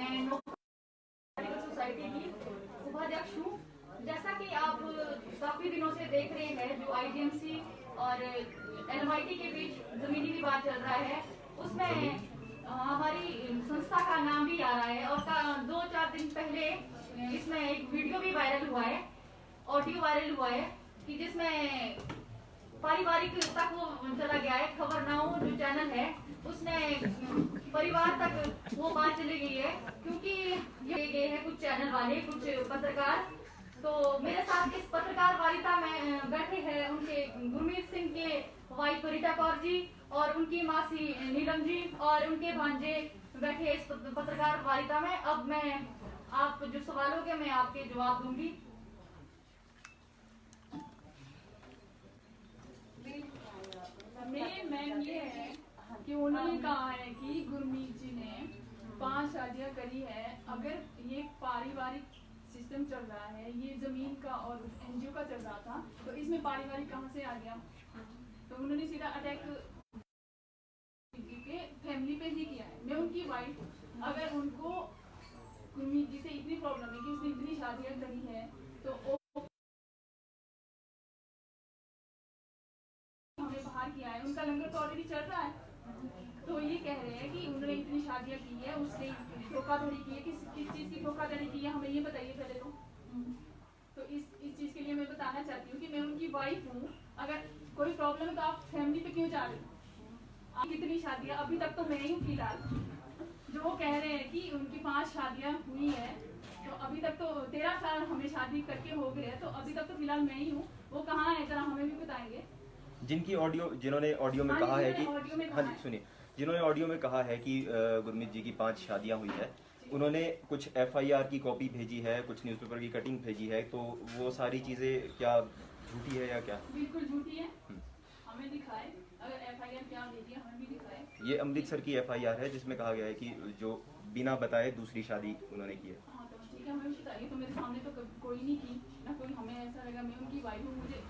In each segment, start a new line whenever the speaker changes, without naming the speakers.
मैं सोसाइटी की उपाध्यक्ष हूँ। जैसा कि आप काफी दिनों से देख रहे हैं, जो आईजीएमसी और एलएमआईटी के बीच जमीनी विवाद चल रहा है, उसमें हमारी संस्था का नाम भी आ रहा है। और 2-4 दिन पहले इसमें एक वीडियो भी वायरल हुआ है, ऑडियो वायरल हुआ है कि जिसमें पारिवारिक तक वो चला गया है। खबर नाउ जो चैनल है उसने परिवार तक वो बात चली गई है, क्योंकि ये गए हैं कुछ चैनल वाले, कुछ पत्रकार। तो मेरे साथ इस पत्रकार वार्ता में बैठे हैं उनके गुरमीत सिंह के वाइफ रीटा कौर जी और उनकी मासी नीलम जी और उनके भांजे बैठे इस पत्रकार वार्ता में। अब मैं आप जो सवालों के मैं आपके जवाब दूंगी।
मेन मैम ये है कि उन्होंने कहा है कि गुरमीत जी ने 5 शादियां करी है। अगर ये पारिवारिक सिस्टम चल रहा है, ये जमीन का और एनजीओ का चल रहा था, तो इसमें पारिवारिक कहाँ से आ गया? तो उन्होंने सीधा अटैक के फैमिली पे ही किया है। मैं उनकी वाइफ, अगर उनको गुरमीत जी से इतनी प्रॉब्लम है कि उसने इतनी शादियां करी है, तो बाहर किया है, उनका लंगर तो ऑलरेडी चल रहा है। तो ये कह रहे हैं कि उन्होंने इतनी शादियां की है, उसने धोखाधड़ी की है। किस चीज की धोखाधड़ी की है, हमें ये बताइए पहले तो इस चीज के लिए मैं बताना चाहती हूँ कि मैं उनकी वाइफ हूँ। अगर कोई प्रॉब्लम है तो आप फैमिली पे क्यों जा रहे हो? आप कितनी शादियां, अभी तक तो मैं ही हूँ फिलहाल। जो वो कह रहे हैं कि उनकी 5 शादियां हुई है, तो अभी तक तो 13 साल हमें शादी करके हो गए, तो अभी तक तो फिलहाल मैं ही हूँ। वो कहाँ है, जरा हमें भी बताएंगे।
जिन्होंने ऑडियो में कहा है कि हाँ जी सुनिए, जिन्होंने ऑडियो में कहा है कि गुरमीत जी की 5 शादियां हुई है, उन्होंने कुछ एफआईआर की कॉपी भेजी है, कुछ न्यूज़पेपर की कटिंग भेजी है, तो वो सारी चीजें क्या झूठी है या क्या?
बिल्कुल झूठी है। हमें दिखाए, अगर एफआईआर क्या भेजी है हमें भी दिखाए।
ये अमृतसर की एफआईआर है जिसमें कहा गया है कि जो बिना बताए दूसरी शादी उन्होंने की है।
हाँ तो ठीक है, हमें बताइए। तो मेरे सामने तो कोई नहीं की ना, कोई हमें ऐसा लगा। मैं उनकी वाइफ हूँ, मुझे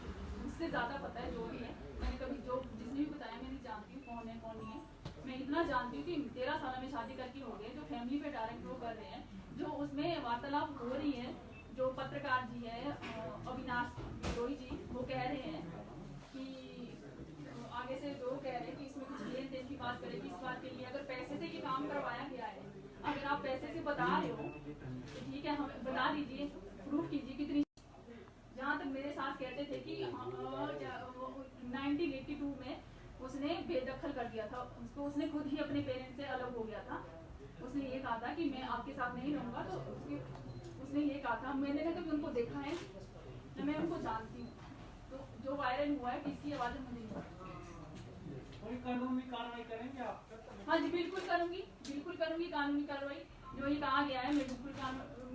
उससे ज्यादा पता है जो भी है। मैंने कभी जो जिसने भी बताया मैं नहीं जानती हूँ कौन है कौन नहीं है। मैं इतना जानती हूँ कि 13 साल में शादी करके हो गए। जो फैमिली पे डायरेक्ट वो कर रहे हैं, जो उसमें वार्तालाप हो रही है, जो पत्रकार जी है अविनाश रोही जी, वो कह रहे हैं कि आगे से जो कह रहे हैं कि इसमें कुछ लेन देन की बात करें, इस बात के लिए अगर पैसे से ये काम करवाया गया है, अगर आप पैसे से बता रहे हो तो ठीक है, हमें बता दीजिए, प्रूफ कीजिए कितनी। जहाँ तक मेरे सास कहते थे कि 1982 में उसने बेदखल कर दिया था उसको, उसने खुद ही अपने पेरेंट्स से अलग हो गया था। उसने ये कहा था कि मैं आपके साथ नहीं रहूंगा, तो उसने ये कहा था। मैंने कभी उनको देखा है न मैं उनको जानती हूँ। तो जो वायरल हुआ है किसकी आवाज है मुझे
कोई कानूनी कार्रवाई करेंगे आप?
हाँ जी बिल्कुल करूंगी, बिल्कुल करूंगी कानूनी कार्रवाई। जो ये कहा गया है मैं बिल्कुल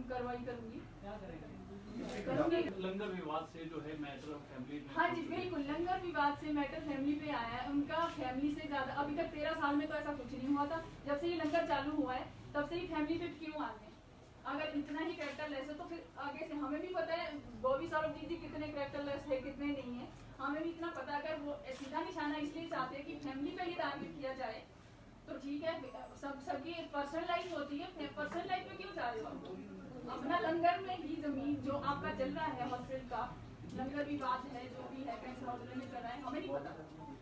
कार्रवाई करूंगी।
क्या करेंगे?
करूंगी।
लंगर विवाद से जो है मैटर ऑफ फैमिली।
हाँ जी बिल्कुल, लंगर विवाद से मैटर फैमिली पे आया है। उनका फैमिली से ज्यादा अभी तक 13 साल में तो ऐसा कुछ नहीं हुआ था। जब से ये लंगर चालू हुआ है तब से ही फैमिली पे क्यों आ गए? अगर इतना ही कैरेक्टर लेस है तो फिर आगे से हमें भी पता है बॉबी सौरभ जी कितने कैरेक्टर लेस है, कितने नहीं है, हमें भी इतना पता है। अगर वो सीधा निशाना इसलिए चाहते हैं कि फैमिली पे ही टारगेट किया जाए तो ठीक है। सबकी पर्सनल लाइफ होती है, पर्सनल लाइफ में क्यों जा रहे हो? अपना लंगर में ही जमीन जो आपका चल रहा है, हॉस्पिटल का लंगर विवाद है, जो भी है कैंसर हॉस्पिटल में कर रहा है, हमें नहीं पता,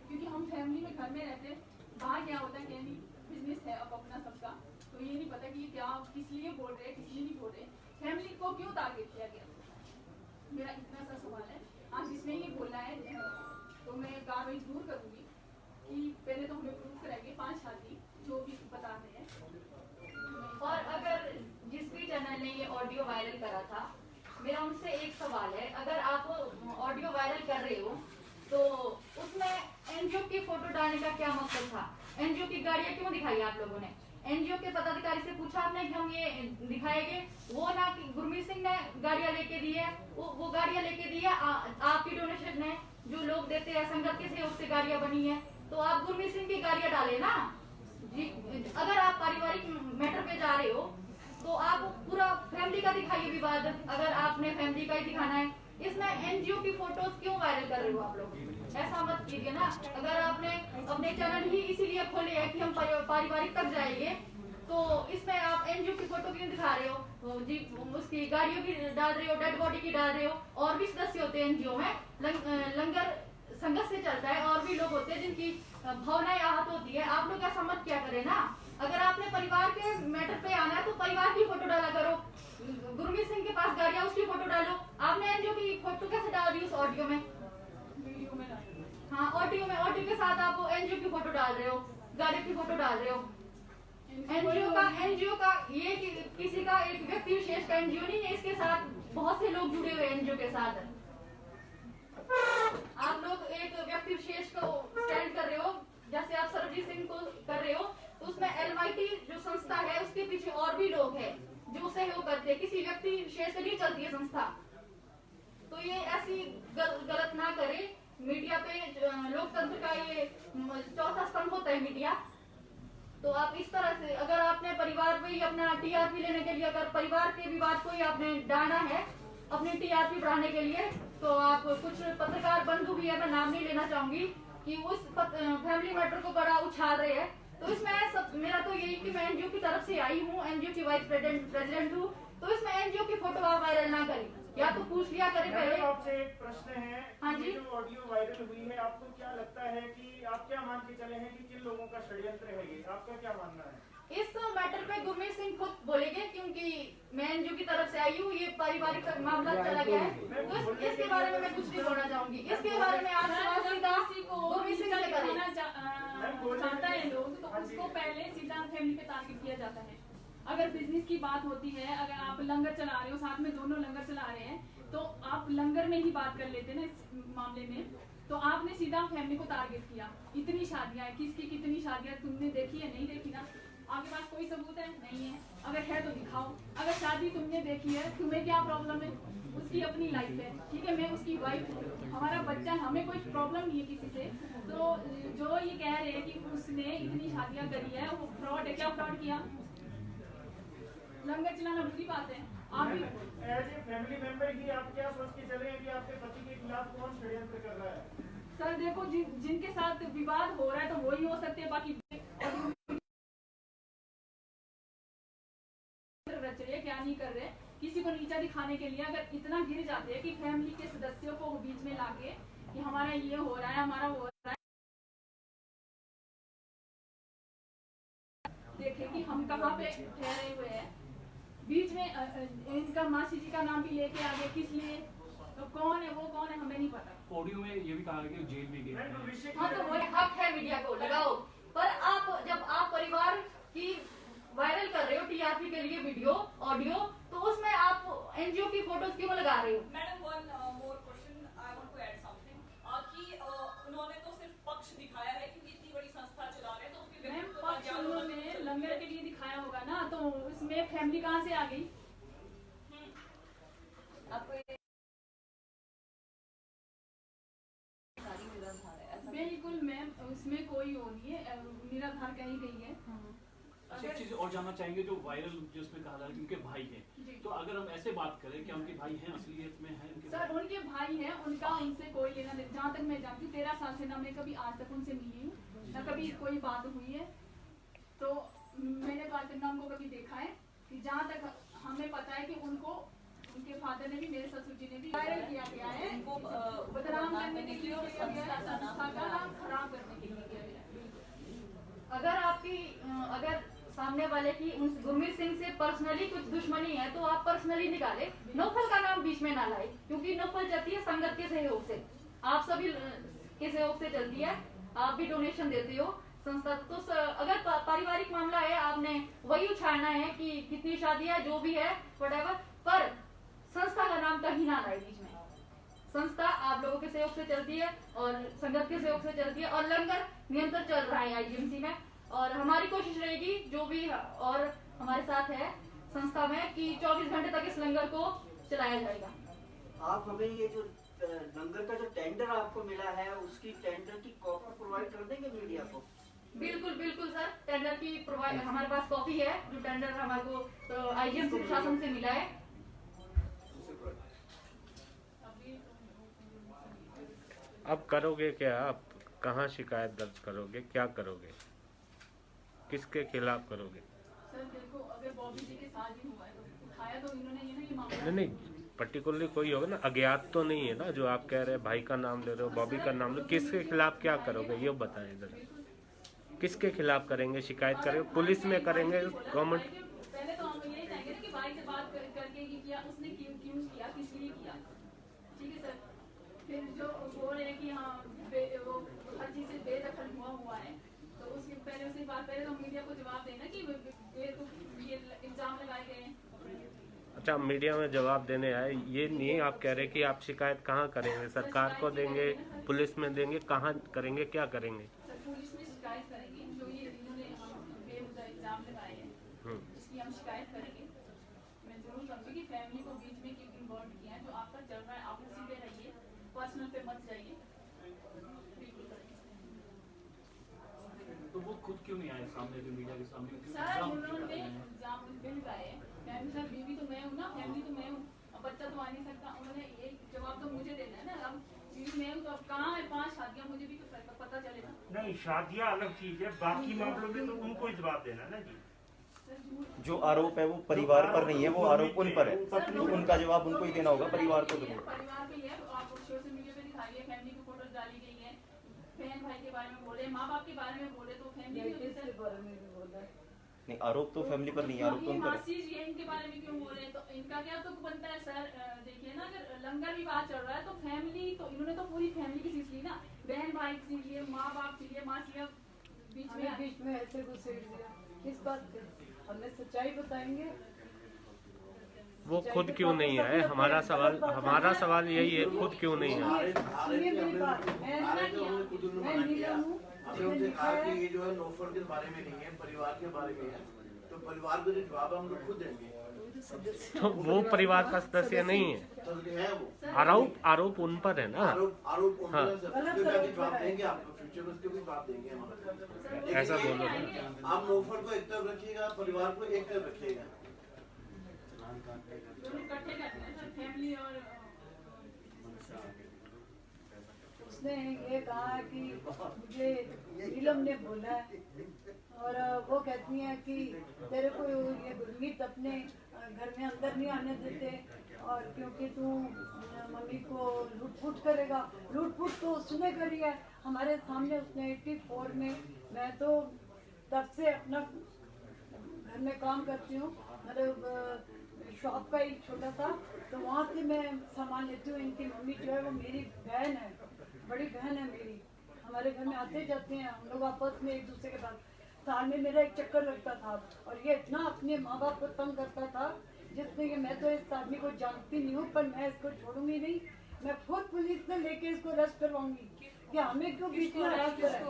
क्योंकि हम फैमिली में घर में रहते हैं। बाहर क्या होता है क्या नहीं, बिजनेस है अब अपना सबका, तो ये नहीं पता कि ये क्या किस लिए बोल रहे हैं, किस लिए नहीं बोल रहे। फैमिली को क्यों टारगेट किया गया? मेरा इतना सा सवाल है। आज जिसने ये बोला है तो मैं कार्रवाई जरूर करूंगी कि पहले तो हमें प्रूफ कराएंगे 5 शादी जो भी बता रहे हैं।
और अगर जिस भी चैनल ने ये ऑडियो वायरल करा था, मेरा उनसे एक सवाल है। अगर आप ऑडियो वायरल कर रहे हो तो उसमें एनजीओ की फोटो डालने का क्या मकसद था? एनजीओ की गाड़ियां क्यों दिखाई आप लोगों ने? एनजीओ के पदाधिकारी से पूछा आपने कि हम ये दिखाएंगे? वो ना कि गुरमीत सिंह ने गाड़ियां लेके दी है, वो गाड़ियां लेके दी है आपकी डोनेशन है, जो लोग देते हैं संगत के सहयोग से गाड़ियां बनी है, तो आप गुरमीत सिंह की गाड़ियां डाले ना जी। अगर आप पारिवारिक मैटर पे जा रहे हो तो आप पूरा फैमिली का दिखाइए विवाद, अगर आपने फैमिली का ही दिखाना है। इसमें एनजीओ की फोटोज क्यों वायरल कर रहे हो आप लोग? ऐसा मत कीजिए ना। अगर आपने अपने चैनल ही इसीलिए खोले हैं कि हम पारिवारिक तक जाएंगे, तो इसमें आप एनजीओ की फोटो क्यों दिखा रहे हो जी? उसकी गाड़ियों की डाल रहे हो, डेड बॉडी की डाल रहे हो। और भी सदस्य होते हैं एनजीओ में, लंगर संघर्ष से चलता है, और भी लोग होते हैं जिनकी भावनाएं आहत होती है। आप लोग ऐसा मत क्या करें ना। अगर आपने परिवार के मैटर पे आना है तो परिवार की फोटो डाला करो। गुरमीत सिंह के पास गाड़ियां, उसकी फोटो डालो। आपने एनजीओ की फोटो कैसे डाल दी उस ऑडियो में?
वीडियो में
हाँ, ऑडियो के साथ आप एनजीओ की फोटो डाल रहे हो, गाड़ी की फोटो डाल रहे हो। एनजीओ का ये किसी का एक व्यक्ति विशेष का एनजीओ नहीं है, इसके साथ बहुत से लोग जुड़े हुए एनजीओ के साथ। आप लोग एक व्यक्ति विशेष को स्टैंड कर रहे हो, जैसे आप सरबजीत सिंह को कर रहे हो, तो उसमें एलएमआईटी जो संस्था है उसके पीछे और भी लोग हैं जो सहयोग करते हैं। किसी व्यक्ति विशेष से नहीं चलती है संस्था। तो ये ऐसी गलत ना करे। मीडिया पे लोकतंत्र का ये चौथा स्तंभ होता है मीडिया। तो आप इस तरह से, अगर आपने परिवार में ही अपना टीआरपी लेने के लिए, अगर परिवार के विवाद को ही आपने डालना है अपनी टीआरपी बढ़ाने के लिए, तो आप कुछ पत्रकार बंधु भी है, मैं नाम नहीं लेना चाहूंगी, कि उस फैमिली मैटर को बड़ा उछाल रहे हैं। तो इसमें मेरा तो यही कि मैं एनजीओ की तरफ से आई हूँ, एनजीओ की वाइस प्रेसिडेंट हूँ, तो इसमें एनजीओ की फोटो आप वायरल ना करें, या तो पूछ लिया करें पहले।
आपसे एक प्रश्न है।
हाँ जी।
जो ऑडियो वायरल हुई है, आपको क्या लगता है कि आप क्या मान के चले हैं कि किन लोगों का षड्यंत्र है ये? आपका क्या मानना है
इस मैटर पे? गुरमीत सिंह खुद बोलेंगे, क्योंकि मैं एनजीओ की तरफ से आई हूँ। ये पारिवारिक मामला चला गया है, तो इसके बारे में मैं कुछ नहीं बोलना चाहूंगी। इसके बारे में आप सवाल सीधा गुरमीत सिंह से करें।
चाहता है लोग, तो उसको पहले सीधा फैमिली पे टारगेट किया जाता है। अगर बिजनेस की बात होती है, अगर आप लंगर चला रहे हो, साथ में दोनों लंगर चला रहे हैं, तो आप लंगर में ही बात कर लेते ना इस मामले में। तो आपने सीधा फैमिली को टारगेट किया। इतनी शादियां, किसकी कितनी शादियां तुमने देखी है? नहीं देखी ना। आपके पास कोई सबूत है? नहीं है। अगर है तो दिखाओ। अगर शादी तुमने देखी है, तुम्हें क्या प्रॉब्लम है? उसकी अपनी लाइफ है, ठीक है, मैं उसकी वाइफ हूँ, हमारा बच्चा है, हमें कोई प्रॉब्लम नहीं है किसी से। तो जो ये कह रहे हैं कि उसने इतनी शादियां करी है, वो फ्रॉड है। क्या फ्रॉड किया? लंगर चलाना बुरी बात है। आप भी
एज ए फैमिली मेंबर ही आप क्या सोच के चले हैं कि आपके पति के खिलाफ कौन षड्यंत्र कर रहा है?
सर देखो, जिनके साथ विवाद हो रहा है तो वही हो सकते हैं, बाकी रच रहे क्या नहीं कर रहे, किसी को नीचा दिखाने के लिए अगर इतना गिर जाते हैं कि फैमिली के सदस्यों को बीच में लाके कि हमारा ये हो रहा है, हमारा वो हो रहा है, देखे कि हम कहाँ पे ठहरे हुए हैं। बीच में इनका मासी जी का नाम भी लेके आगे, किस लिए? तो कौन है वो, कौन है, हमें नहीं पता।
ऑडियो में ये भी कहा गया कि जेल भी गए।
हाँ, तो वो हक है मीडिया को, लगाओ। पर आप जब आप परिवार की वायरल कर रहे हो टीआरपी के लिए वीडियो ऑडियो, तो उसमें आप एनजीओ की फोटोज क्यों लगा रहे हो?
Madam, one more question, I want to add something कि उन्होंने तो सिर्फ पक्ष दिखाया है क्योंकि इतनी बड़ी संस्था चला रहे हैं, तो उसके
मैम पक्ष उन्होंने लंगर के लिए दिखाया होगा ना, तो उसमें फैमिली कहाँ से आ गई? बिल्कुल मैम, उसमें कोई वो नहीं है, निराधार कहीं गई है।
अच्छा, एक चीज और जानना चाहेंगे, जो वायरल जो इसमें कहा जा रहा है कि उनके भाई हैं, तो अगर हम ऐसे बात करें कि उनके भाई हैं, असलियत में हैं उनके
सर, उनके भाई हैं, उनका उनसे कोई लेना देना, जहाँ तक मैं जानती हूँ 13 साल से ना मैं कभी आज तक उनसे मिली हूँ, ना कभी कोई बात हुई है। तो मैंने तो आज तक ना उनको कभी देखा है। कि जहाँ तक हमें पता है कि उनको उनके फादर ने भी, मेरे ससुर जी ने भी वायरल किया गया है, बदनाम करने के लिए, संस्था का नाम खराब करने के लिए किया गया है।
अगर आपकी अगर सामने वाले की गुरमीत सिंह से पर्सनली कुछ दुश्मनी है, तो आप पर्सनली निकाले, नौफल का नाम बीच में ना लाए, क्योंकि नौफल चलती है संगत के सहयोग से, आप सभी के सहयोग से चलती है, आप भी डोनेशन देते हो संस्था। तो अगर पारिवारिक मामला है, आपने वही उछालना है कि कितनी शादियां जो भी है व्हाटएवर, पर संस्था का नाम कहीं ना लाए बीच में। संस्था आप लोगों के सहयोग से चलती है और संगत के सहयोग से चलती है, और लंगर निरंतर चल रहा है आईजीएमसी में। और हमारी कोशिश रहेगी, जो भी और हमारे साथ है संस्था में, कि 24 घंटे तक इस लंगर को चलाया जाएगा।
आप हमें ये जो लंगर का जो टेंडर आपको मिला है, उसकी टेंडर की कॉपी प्रोवाइड कर देंगे मीडिया को?
बिल्कुल बिल्कुल सर, टेंडर की प्रोवाइड हमारे पास कॉपी है, जो टेंडर हमारे को आईजीएमसी प्रशासन से मिला है।
अब करोगे क्या? आप कहाँ शिकायत दर्ज करोगे? क्या करोगे? किसके खिलाफ करोगे?
सर देखो, अगर बॉबी जी के साथ ही हुआ है तो उठाया तो इन्होंने ये ना ये मामला
नहीं पर्टिकुलरली कोई होगा ना, अज्ञात तो नहीं है ना जो आप कह रहे हैं, भाई का नाम ले रहे हो, बॉबी का नाम ले, किसके खिलाफ क्या करोगे ये बताएं जरा, किसके खिलाफ करेंगे, शिकायत करेंगे, पुलिस में करेंगे, गवर्नमेंट?
पहले तो हम यही चाहेंगे ना कि भाई से बात करके ये किया उसने, क्यों किया, किस लिए किया, ठीक है सर। फिर जो बोल रहे हैं कि हाँ वो हर चीज से बेदखल हुआ है, तो उसके पहले उसी बात, पहले तो मीडिया को जवाब देना कि ये इल्जाम लगाए गए हैं।
अच्छा, मीडिया में जवाब देने आए, ये नहीं आप कह रहे कि आप शिकायत कहाँ करेंगे, सरकार को देंगे, पुलिस में देंगे, कहाँ करेंगे, क्या करेंगे?
सर पुलिस में शिकायत करेंगे, जो ये इन्होंने बेहुदा इल्जाम लगाए हैं इसकी हम शिकायत करेंगे। मैं जरूर करूँगी कि फैमिली को बीच में क्यों इन्वॉल्व किया है, जो आपका चल रहा है आप उसी पे रहिए, पर्सनल पे मत जाइए।
तो वो खुद क्यों नहीं आए सामने, जो मीडिया के सामने क्यों
सर
इल्जाम
उन्होंने
क्यों लगाए हैं?
इल्जाम उन पे लगाए हैं, फैमिली सर बीवी तो मैं हूँ ना, फैमिली तो मैं हूँ, अब बच्चा तो आ नहीं सकता, उन्होंने ये जवाब तो मुझे देना है ना, अब बीवी मैं हूँ तो अब कहाँ है 5 शादियाँ, मुझे भी तो पता चलेगा।
नहीं, शादियाँ अलग चीज है, बाकी मामलों में तो उनको ही जवाब देना ना जी।
जो आरोप है वो परिवार पर नहीं है, वो आरोप उन पर है, तो उनका जवाब उनको ही देना होगा, परिवार को तो नहीं।
परिवार पे है, आप सोशल मीडिया पे दिखाइए, फैमिली की फोटोज डाली गई है, बहन भाई के बारे में बोले, माँ बाप के बारे में बोले, तो फैमिली के बारे में भी बोला है।
नहीं, आरोप तो फैमिली पर नहीं है, आरोप तो उन पर है।
मासी जी इनके बारे में क्यों बोल रहे हैं, तो इनका क्या तुक बनता है सर? देखिए ना, अगर लंगर विवाद चल रहा है तो फैमिली, तो इन्होंने तो पूरी फैमिली की सीख ली ना, बहन भाई की लिए, माँ बाप की लिए, मासिया बीच में ऐसे घुसेड़ दिया, किस बात पे? हमने सच्चाई बताएंगे।
वो खुद क्यों नहीं आए, हमारा सवाल यही है, खुद क्यों नहीं आए?
सुनिए मेरी बात, मैं नीलम हूँ,
उनसे कहा कि ये जो है नौफर के बारे में नहीं है, परिवार के बारे में है, तो परिवार को जो जवाब हम लोग खुद देंगे।
तो वो परिवार का सदस्य नहीं है,
है वो
आरोप उन पर है ना।
आरोप उन पर है सर, उसके भी जवाब देंगे आपको, फ्यूचर में उसके भी जवाब देंगे हम।
ऐसा बोलो ना,
आप नौफर को एक तरफ रखिएगा, परिवार को एक तरफ रखिएगा।
इकट्ठे करते हैं सर, फैमिली और
उसने ये कहा कि मुझे नीलम ने बोला है, और वो कहती है कि तेरे को ये गुरमीत अपने घर में अंदर नहीं आने देते, और क्योंकि तू मम्मी को लूट-फूट करेगा। लूट-फूट तो उसने करी है हमारे सामने, उसने 84 में, मैं तो तब से अपना घर में काम करती हूँ, मतलब शॉप का एक छोटा सा, तो वहाँ से मैं सामान लेती हूँ। इनकी मम्मी जो है वो मेरी बहन है, बड़ी बहन है मेरी, हमारे घर में आते जाते हैं हम लोग आपस में एक दूसरे के पास। साल में मेरा एक चक्कर लगता था, और ये इतना अपने माँ बाप को तंग करता था, जिसने ये, मैं तो इस आदमी को जानती नहीं हूँ, पर मैं इसको छोड़ूंगी नहीं, मैं खुद पुलिस में लेके इसको अरेस्ट करवाऊंगी। कि हमें क्यों बीच में अरेस्ट करें?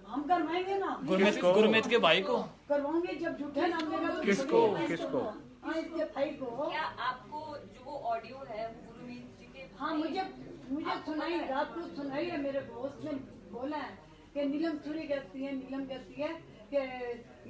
हम करवाएंगे ना,
गुरमीत के भाई को
करवाएंगे, जब झूठे नाम देगा तो
किसको?
हाँ, इसके भाई को।
क्या आपको जो वो ऑडियो है गुरमीत जी के,
हाँ, मुझे सुनाई, रात को सुनाई है मेरे को, उसने बोला है कि नीलम चोरी कहती है, नीलम कहती है कि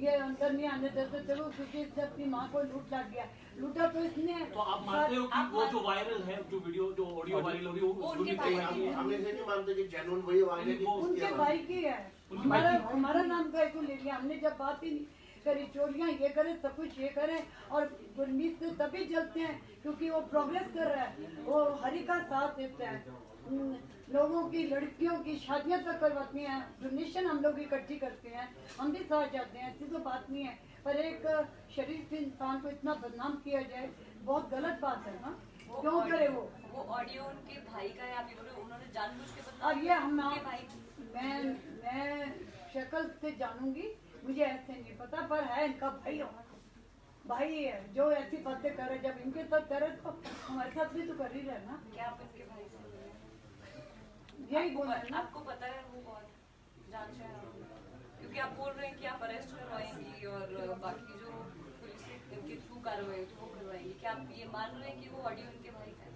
ये अंदर नहीं आने देते थे वो, क्योंकि इसने अपनी माँ को लूट लाट दिया। लूटा तो इसने।
तो आप मानते हो कि वो जो वायरल है, जो वीडियो, जो ऑडियो वायरल हो रही है, वो
उनके भाई की है?
हम ऐसे नहीं मानते कि जेन्युइन वही आवाज है कि
उनके भाई की है, हमारा नाम का को ले लिया हमने, जब बात ही नहीं करी। चोरियां ये करे, सब कुछ ये करे, और गुरमीत से तभी चलते हैं क्योंकि वो प्रोग्रेस कर रहा है, वो हरि का साथ देता है, लोगों की लड़कियों की शादियां तक करवाती हैं, डोनेशन हम लोग इकट्ठी करते हैं, हम भी साथ जाते हैं, ऐसी तो बात नहीं है। पर एक शरीफ इंसान को इतना बदनाम किया जाए, बहुत गलत बात है ना, क्यों करे वो
ऑडियो उनके भाई का है, आप ये बोल रहे हो उन्होंने जानबूझ के
अब ये हम
उनके भाई,
मैं शक्ल से जानूंगी, मुझे ऐसे नहीं पता, पर है इनका भाई होगा, भाई है जो ऐसी बातें करे। जब इनके साथ करे तो हमारे साथ भी तो कर ही रहे ना।
क्या आप इनके भाई से
यही बोला है ना।
आपको पता है वो बहुत जांच है, क्योंकि आप बोल रहे हैं कि आप अरेस्ट करवाएंगी और बाकी जो पुलिस इनके थ्रू कार्रवाई वो करवाएंगी, क्या आप ये मान रहे हैं कि वो ऑडियो इनके भाई का है?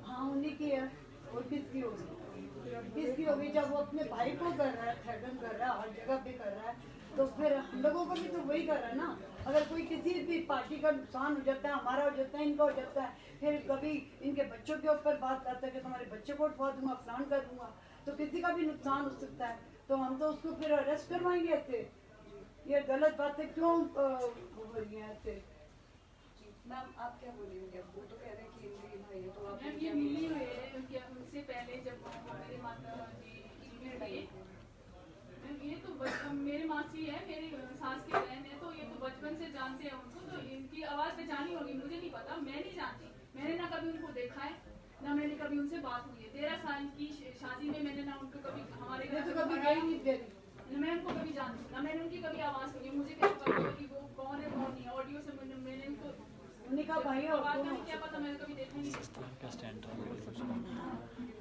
हाँ, उन्हीं की है, और किसकी होगी? किसकी होगी? जब वो अपने भाई को कर रहा है, थ्रेटन कर रहा है, हर जगह पे कर रहा है, तो फिर हम लोगों को भी तो वही कर रहा है ना। अगर कोई किसी भी पार्टी का नुकसान हो जाता है, हमारा हो जाता है, इनका हो जाता है, फिर कभी इनके बच्चों के ऊपर बात करता है कि तुम्हारे बच्चे को उठवा दूंगा, फलान कर दूंगा, तो किसी का भी नुकसान हो सकता है। तो हम तो उसको फिर अरेस्ट करवाएंगे ऐसे। ये गलत बातें क्यों हो रही हैं ऐसे?
मैम आप क्या बोलेंगे? अब वो तो कह रहे हैं कि इनके भाई है, तो आप
मैम ये मिली हुई है क्या उनसे पहले जब मेरे माता जी मैम ये तो मेरे मासी है, मेरी सास की बहन है, तो ये तो बचपन से जानते हैं उनको, तो इनकी आवाज़ पहचानी होगी, मुझे नहीं पता, मैं नहीं जानती, मैंने ना कभी उनको देखा है ना मैंने कभी उनसे बात हुई है। 13 साल की शादी में मैंने ना उनको कभी हमारे घर
तो कभी गई नहीं तेरी,
मैं उनको कभी जानती हूँ ना मैंने उनकी कभी आवाज़ सुनी, मुझे क्या पता कि वो कौन है कौन नहीं है। ऑडियो से मैंने उनको
उन्हीं का भाई है,
आवाज़ का क्या पता, मैंने कभी देखा नहीं।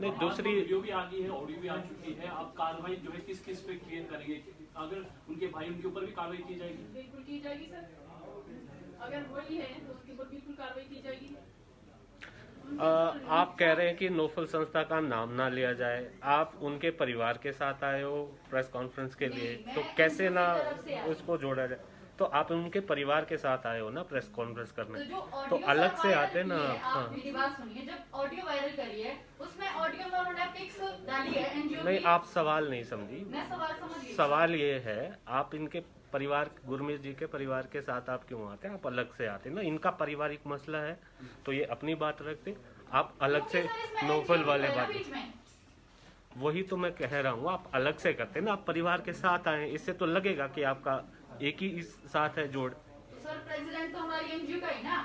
नहीं दूसरी
वीडियो भी आ गई है, ऑडियो भी आ चुकी है, आप कार्रवाई जो है किस किस पे क्लियर करेंगे? अगर उनके भाई उनके ऊपर भी कार्रवाई की जाएगी?
बिल्कुल की जाएगी सर, अगर वही है तो उसके ऊपर बिल्कुल कार्रवाई की जाएगी।
आप कह रहे हैं कि नोफल संस्था का नाम ना लिया जाए, आप उनके परिवार के साथ आए हो प्रेस कॉन्फ्रेंस के लिए, तो कैसे ना उसको जोड़ा जाए? तो आप उनके परिवार के साथ आए हो ना प्रेस कॉन्फ्रेंस करने, तो अलग से आते ना। हाँ
मेरी बात सुनिए, जब ऑडियो वायरल करी है उसमें ऑडियो में उन्होंने पिक्स डाली है एनजीओ
नहीं, आप सवाल नहीं समझी।
मैं सवाल समझ गई।
सवाल ये है, आप इनके परिवार, गुरमीत जी के परिवार के साथ आप क्यों आते हैं? आप अलग से आते ना, इनका पारिवारिक मसला है तो ये अपनी बात रखते, आप अलग से नोफल वाले बात, वही तो मैं कह रहा हूँ, आप अलग से करते ना, आप परिवार के साथ आए, इससे तो लगेगा कि आपका एक ही इस साथ है जोड़।
तो सर प्रेसिडेंट तो हमारी एनजीओ का ही ना,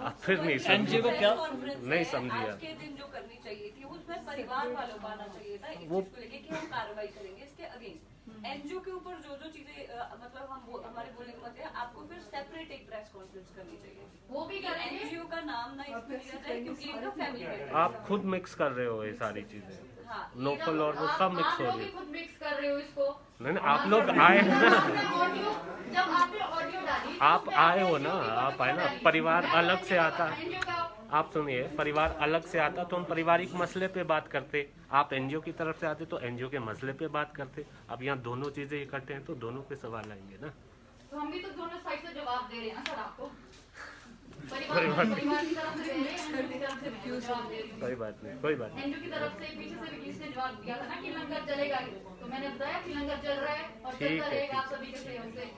आप फिर नहीं समझी,
को क्या
नहीं समझी
आज के दिन जो करनी चाहिए थी उसमें परिवार वालों को आना चाहिए था इस
वो
चीज को लेके कि हम कार्रवाई करेंगे इसके अगेंस्ट। एनजीओ के ऊपर जो जो चीजें मतलब हमारे बोलने का मतलब है, आपको फिर सेपरेट एक प्रेस कॉन्फ्रेंस करनी चाहिए,
वो भी करेंगे।
एनजीओ का नाम ना इसमें लिया जाए क्योंकि इनका फैमिली मैटर।
आप खुद मिक्स कर रहे हो ये सारी चीजें,
हाँ,
नोफल और वो सब मिक्स हो
आप
रही
लोग
है।
भी खुद मिक्स कर रहे हो इसको।
नहीं, आप लोग आए हैं ना,
ऑडियो जब आपने ऑडियो डाली
आप आए हो ना, आप आए ना, परिवार अलग से आता,
एनजीओ का
आप सुनिए, परिवार अलग से आता तो हम पारिवारिक मसले पे बात करते, आप एनजीओ की तरफ से आते तो एनजीओ के मसले पे बात करते। अब यहाँ दोनों चीजें इकट्ठे हैं तो दोनों पे सवाल आएंगे ना।
तो हम भी तो दोनों साइड से जवाब दे रहे हैं ना सर आपको, परिवार की तरफ से दे रहे हैं, एनजीओ की तरफ से भी जवाब दे रहे हैं।
कोई बात नहीं, कोई बात नहीं।
एनजीओ की तरफ से पीछे से भी किसने जवाब दिया था ना कि लंगर चलेगा, तो मैंने बताया कि लंगर चल रहा है और
ठीक
चलता
है,
रहेगा आप सभी के सहयोग से।